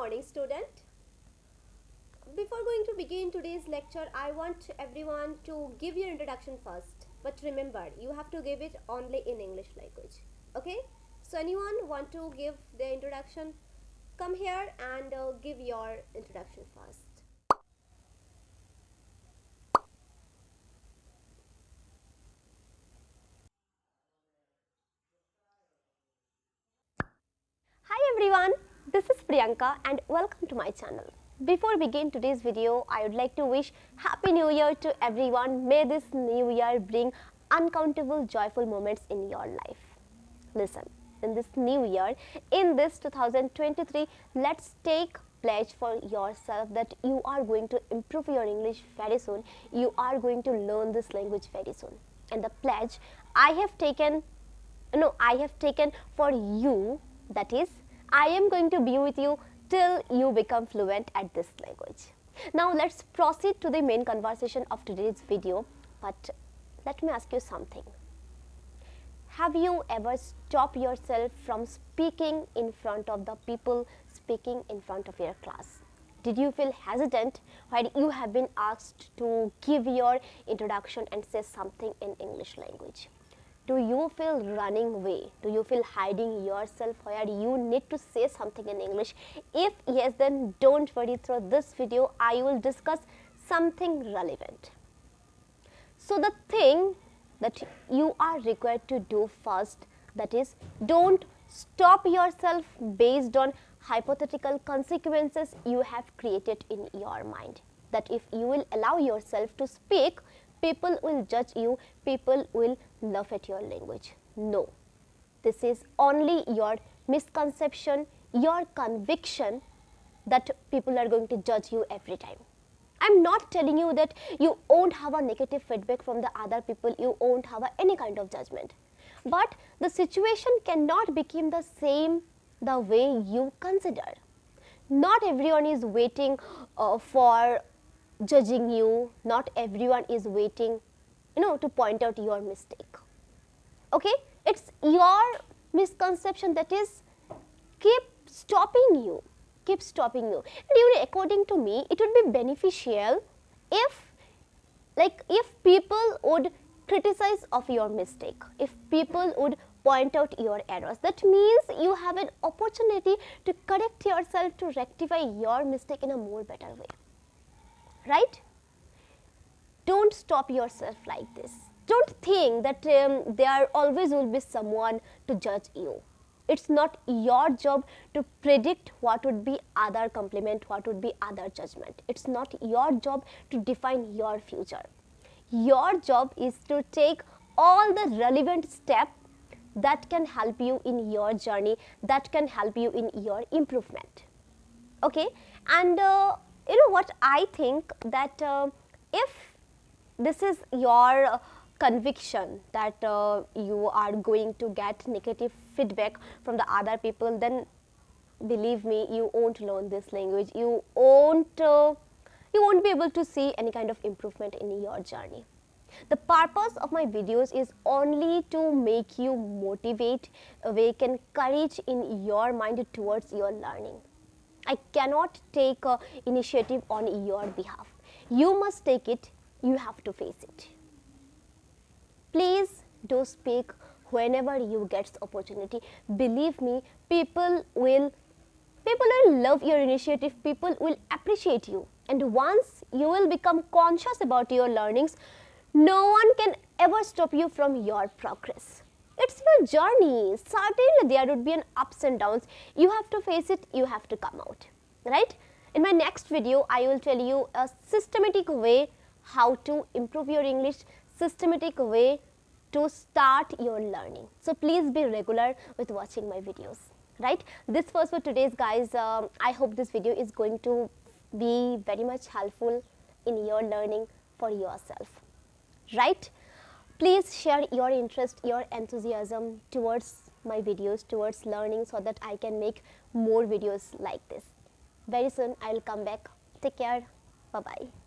morning, student. Before going to begin today's lecture, I want everyone to give your introduction first. But remember, you have to give it only in English language. Okay? So anyone want to give their introduction? Come here and give your introduction first. Hi everyone, this is Priyanka and welcome to my channel. Before we begin today's video, I would like to wish Happy New Year to everyone. May this new year bring uncountable joyful moments in your life. Listen, in this new year, in this 2023, let's take pledge for yourself that you are going to improve your English very soon. You are going to learn this language very soon. And the pledge I have taken for you, that is, I am going to be with you till you become fluent at this language. Now let's proceed to the main conversation of today's video, but let me ask you something. Have you ever stopped yourself from speaking in front of the people, speaking in front of your class? Did you feel hesitant when you have been asked to give your introduction and say something in English language? Do you feel running away? Do you feel hiding yourself where you need to say something in English? If yes, then don't worry, through this video I will discuss something relevant. So the thing that you are required to do first, that is, don't stop yourself based on hypothetical consequences you have created in your mind. That if you will allow yourself to speak, people will judge you, people will laugh at your language. No, this is only your misconception, your conviction that people are going to judge you every time. I'm not telling you that you won't have a negative feedback from the other people, you won't have any kind of judgment. But the situation cannot become the same the way you consider. Not everyone is waiting for judging you, not everyone is waiting, to point out your mistake. Okay, it's your misconception that is keep stopping you. And according to me, it would be beneficial if people would criticize of your mistake, if people would point out your errors. That means you have an opportunity to correct yourself, to rectify your mistake in a more better way. Right? Don't stop yourself like this. Don't think that there always will be someone to judge you. It's not your job to predict what would be other compliment, what would be other judgment. It's not your job to define your future. Your job is to take all the relevant steps that can help you in your journey, that can help you in your improvement. Okay? And what I think that if this is your conviction that you are going to get negative feedback from the other people, then believe me, you won't learn this language. You won't be able to see any kind of improvement in your journey. The purpose of my videos is only to make you motivate, awaken courage in your mind towards your learning. I cannot take initiative on your behalf. You must take it, you have to face it. Please do speak whenever you get the opportunity. Believe me, people will love your initiative, people will appreciate you. And once you will become conscious about your learnings, no one can ever stop you from your progress. It's your journey. Certainly there would be an ups and downs. You have to face it, you have to come out. Right? In my next video, I will tell you a systematic way how to improve your English, systematic way to start your learning. So please be regular with watching my videos. Right? This was for today's, guys. I hope this video is going to be very much helpful in your learning for yourself. Right? Please share your interest, your enthusiasm towards my videos, towards learning, so that I can make more videos like this. Very soon I will come back. Take care. Bye-bye.